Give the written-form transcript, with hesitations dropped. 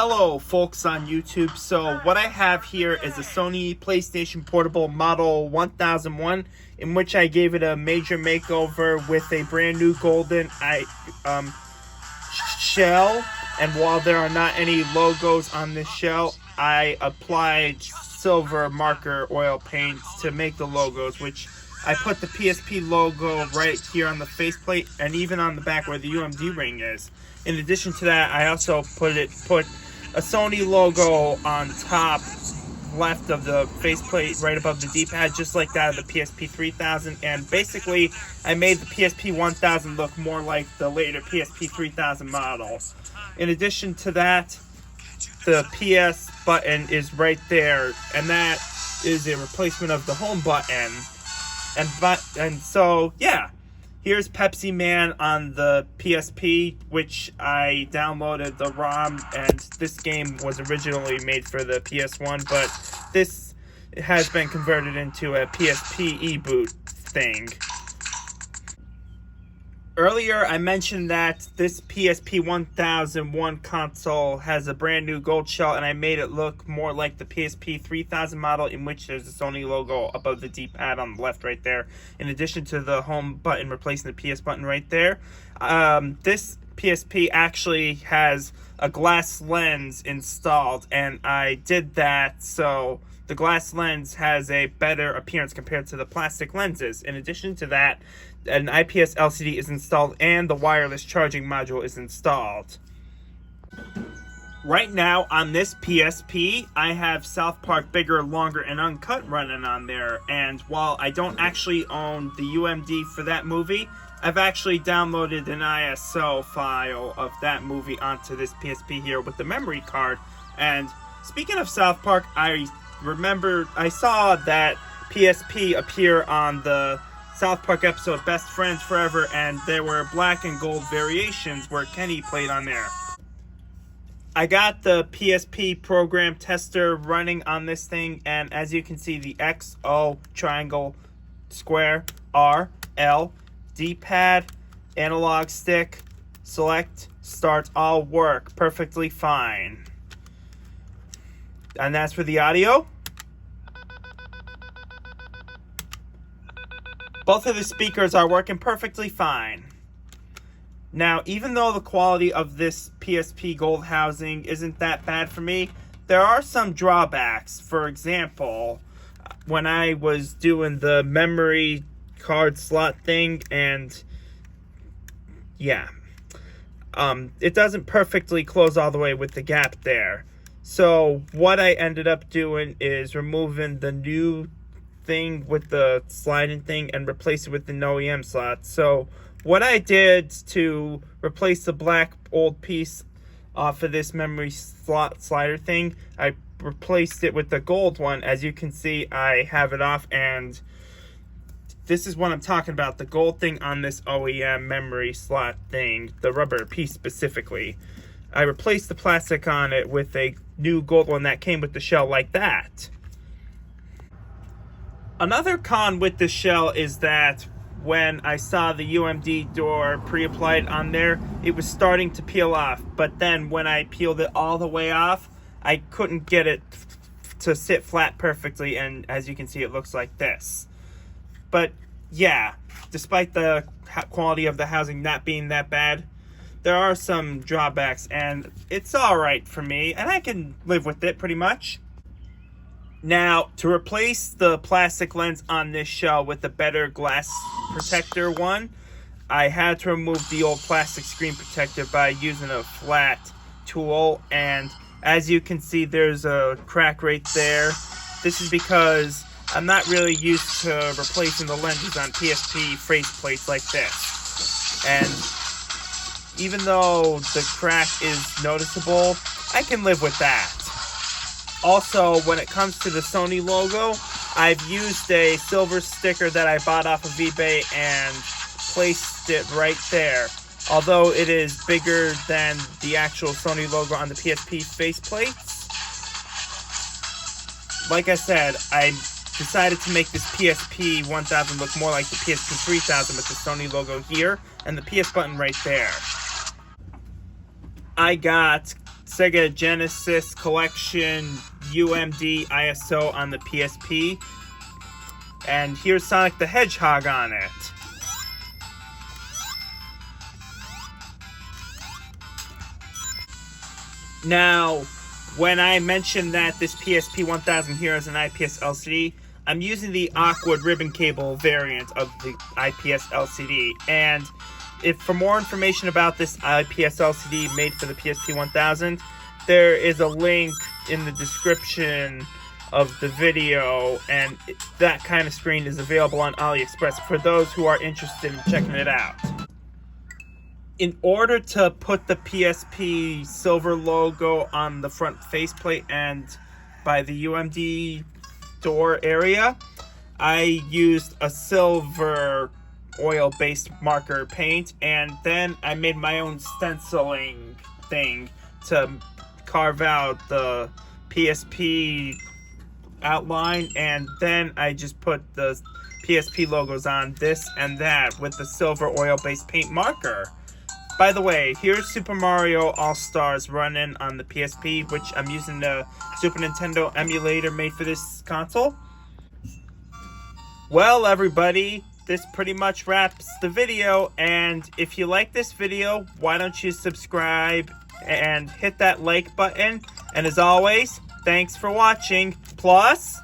Hello folks on YouTube. So what I have here is a Sony PlayStation Portable Model 1001 in which I gave it a major makeover with a brand new golden shell, and while there are not any logos on this shell, I applied silver marker oil paint to make the logos, which I put the PSP logo right here on the faceplate and even on the back where the UMD ring is. In addition to that, I also put a Sony logo on top left of the faceplate right above the D-pad, just like that of the PSP-3000, and basically I made the PSP-1000 look more like the later PSP-3000 model. In addition to that, the PS button is right there, and that is a replacement of the home button. And so, yeah, here's Pepsi Man on the PSP, which I downloaded the ROM, and this game was originally made for the PS1, but this has been converted into a PSP e-boot thing. Earlier, I mentioned that this PSP-1001 console has a brand new gold shell, and I made it look more like the PSP-3000 model, in which there's a Sony logo above the D-pad on the left right there, in addition to the home button replacing the PS button right there. This PSP actually has a glass lens installed, and I did that so the glass lens has a better appearance compared to the plastic lenses. In addition to that, an IPS LCD is installed and the wireless charging module is installed. Right now on this PSP, I have South Park Bigger, Longer, and Uncut running on there, and while I don't actually own the UMD for that movie, I've actually downloaded an ISO file of that movie onto this PSP here with the memory card. And speaking of South Park, I saw that PSP appear on the South Park episode Best Friends Forever, and there were black and gold variations where Kenny played on there. I got the PSP program tester running on this thing, and as you can see, the X, O, triangle, square, R, L, D-pad, analog stick, select, start all work perfectly fine. And that's for the audio. Both of the speakers are working perfectly fine. Now, even though the quality of this PSP Gold housing isn't that bad for me, there are some drawbacks. For example, when I was doing the memory card slot thing, and yeah, it doesn't perfectly close all the way with the gap there. So what I ended up doing is removing the new thing with the sliding thing and replace it with the OEM slot. So what I did to replace the black old piece off of this memory slot slider thing, I replaced it with the gold one. As you can see, I have it off, and this is what I'm talking about, the gold thing on this OEM memory slot thing, the rubber piece specifically. I replaced the plastic on it with a new gold one that came with the shell like that. Another con with the shell is that when I saw the UMD door pre-applied on there, it was starting to peel off. But then when I peeled it all the way off, I couldn't get it to sit flat perfectly, and as you can see, it looks like this. But yeah, despite the quality of the housing not being that bad, there are some drawbacks, and it's alright for me, and I can live with it pretty much. Now, to replace the plastic lens on this shell with a better glass protector one, I had to remove the old plastic screen protector by using a flat tool, and as you can see, there's a crack right there. This is because I'm not really used to replacing the lenses on PSP faceplates like this. And even though the crack is noticeable, I can live with that. Also, when it comes to the Sony logo, I've used a silver sticker that I bought off of eBay and placed it right there. Although it is bigger than the actual Sony logo on the PSP faceplates. Like I said, I decided to make this PSP-1000 look more like the PSP-3000 with the Sony logo here and the PS button right there. I got Sega Genesis Collection UMD ISO on the PSP. And here's Sonic the Hedgehog on it. Now, when I mentioned that this PSP-1000 here is an IPS LCD, I'm using the awkward ribbon cable variant of the IPS LCD. And if for more information about this IPS LCD made for the PSP-1000, there is a link in the description of the video, and that kind of screen is available on Aliexpress for those who are interested in checking it out. In order to put the PSP silver logo on the front faceplate and by the UMD door area, I used a silver oil-based marker paint, and then I made my own stenciling thing to carve out the PSP outline, and then I just put the PSP logos on this and that with the silver oil-based paint marker. By the way, here's Super Mario All-Stars running on the PSP, which I'm using the Super Nintendo emulator made for this console. Well, everybody, this pretty much wraps the video, and if you like this video, why don't you subscribe and hit that like button, and as always, thanks for watching. Plus...